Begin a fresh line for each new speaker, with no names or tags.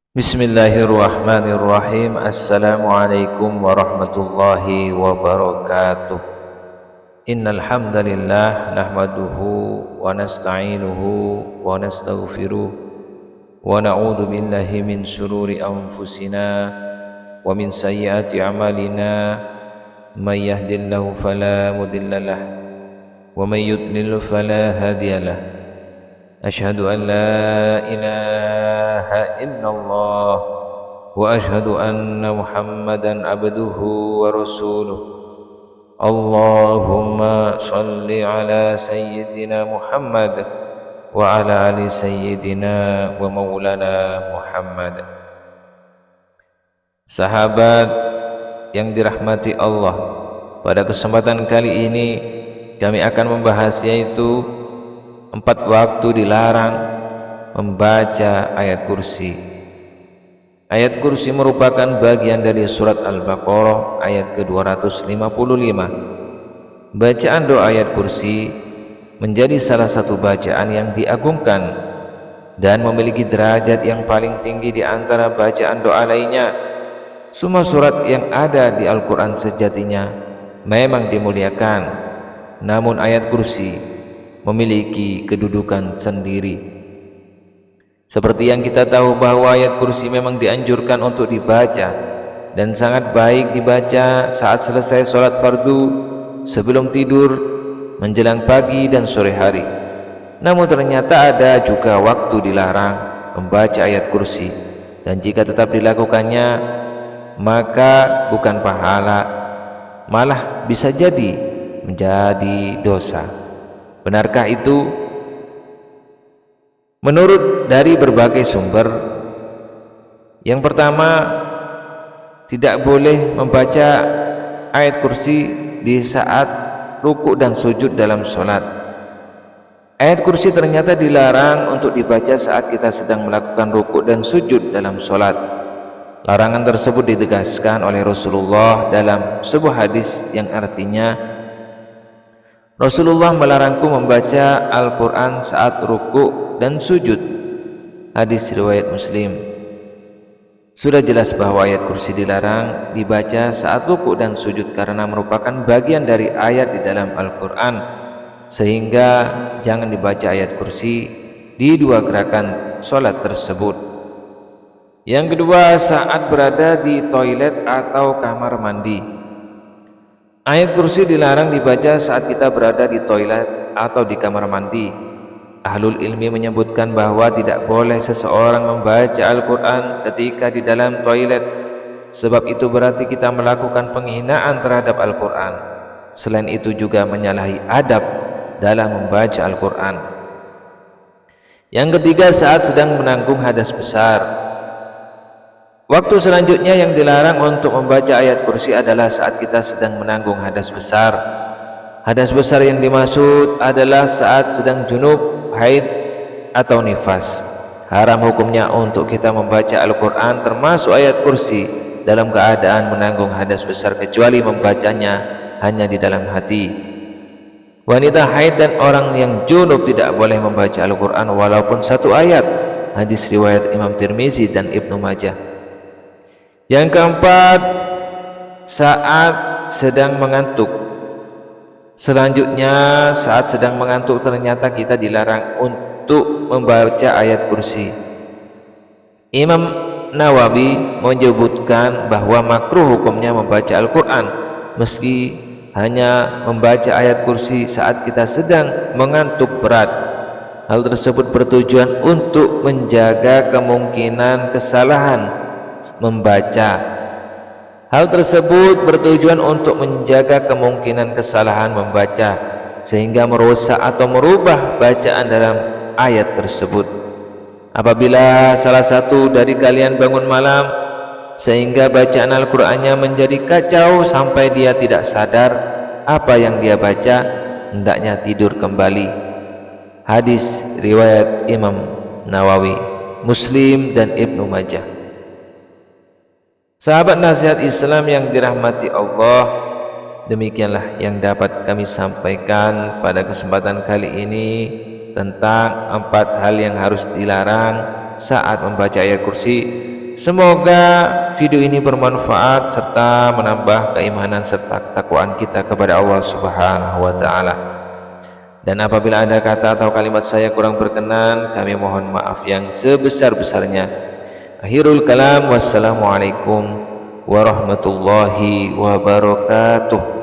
Bismillahirrahmanirrahim. Assalamualaikum warahmatullahi wabarakatuh. Innal hamdalillah nahmaduhu wa nasta'inuhu wa nastaghfiruh wa na'udzu billahi min shururi anfusina wa min sayyiati a'malina. May yahdihillahu fala mudhillalah wa may yudlil fala hadiyalah. Asyhadu an la ilaha illallah wa asyhadu anna Muhammadan abduhu wa rasuluh. Allahumma shalli ala sayyidina Muhammad wa ala ali sayyidina wa maulana Muhammad. Sahabat yang dirahmati Allah, pada kesempatan kali ini kami akan membahas yaitu 4 waktu dilarang membaca ayat kursi. Ayat kursi merupakan bagian dari surat Al-Baqarah ayat ke-255. Bacaan doa ayat kursi menjadi salah satu bacaan yang diagungkan dan memiliki derajat yang paling tinggi di antara bacaan doa lainnya. Semua surat yang ada di Al-Quran sejatinya memang dimuliakan, namun ayat kursi memiliki kedudukan sendiri. Seperti yang kita tahu bahwa ayat kursi memang dianjurkan untuk dibaca dan sangat baik dibaca saat selesai sholat fardu, sebelum tidur, menjelang pagi dan sore hari. Namun ternyata ada juga waktu dilarang membaca ayat kursi, dan jika tetap dilakukannya maka bukan pahala, malah bisa jadi menjadi dosa. Benarkah itu? Menurut dari berbagai sumber, yang pertama, tidak boleh membaca ayat kursi di saat rukuk dan sujud dalam sholat. Ayat kursi ternyata dilarang untuk dibaca saat kita sedang melakukan rukuk dan sujud dalam sholat. Larangan tersebut ditegaskan oleh Rasulullah dalam sebuah hadis yang artinya, Rasulullah melarangku membaca Al-Quran saat rukuk dan sujud. Hadis riwayat Muslim. Sudah jelas bahwa ayat kursi dilarang dibaca saat rukuk dan sujud karena merupakan bagian dari ayat di dalam Al-Quran, sehingga jangan dibaca ayat kursi di dua gerakan sholat tersebut. Yang kedua, saat berada di toilet atau kamar mandi. Ayat kursi dilarang dibaca saat kita berada di toilet atau di kamar mandi. Ahlul ilmi menyebutkan bahwa tidak boleh seseorang membaca Al-Quran ketika di dalam toilet, sebab itu berarti kita melakukan penghinaan terhadap Al-Quran. Selain itu juga menyalahi adab dalam membaca Al-Quran. Yang ketiga, saat sedang menanggung hadas besar. Waktu selanjutnya yang dilarang untuk membaca ayat kursi adalah saat kita sedang menanggung hadas besar. Hadas besar yang dimaksud adalah saat sedang junub, haid, atau nifas. Haram hukumnya untuk kita membaca Al-Quran termasuk ayat kursi dalam keadaan menanggung hadas besar, kecuali membacanya hanya di dalam hati. Wanita haid dan orang yang junub tidak boleh membaca Al-Quran walaupun 1 ayat. Hadis riwayat Imam Tirmizi dan Ibnu Majah. Yang keempat, saat sedang mengantuk. Selanjutnya, saat sedang mengantuk ternyata kita dilarang untuk membaca ayat kursi. Imam Nawawi menyebutkan bahwa makruh hukumnya membaca Al-Quran meski hanya membaca ayat kursi saat kita sedang mengantuk berat. Hal tersebut bertujuan untuk menjaga kemungkinan kesalahan membaca. Hal tersebut bertujuan untuk menjaga kemungkinan kesalahan membaca, sehingga merusak atau merubah bacaan dalam ayat tersebut. Apabila salah satu dari kalian bangun malam sehingga bacaan Al-Qur'annya menjadi kacau sampai dia tidak sadar apa yang dia baca, hendaknya tidur kembali. Hadis riwayat Imam Nawawi, Muslim dan Ibnu Majah. Sahabat nasihat Islam yang dirahmati Allah, demikianlah yang dapat kami sampaikan pada kesempatan kali ini tentang 4 hal yang harus dilarang saat membaca ayat kursi. Semoga video ini bermanfaat serta menambah keimanan serta ketakwaan kita kepada Allah Subhanahu wa taala. Dan apabila ada kata atau kalimat saya kurang berkenan, kami mohon maaf yang sebesar-besarnya. Akhirul kalam, wassalamualaikum warahmatullahi wabarakatuh.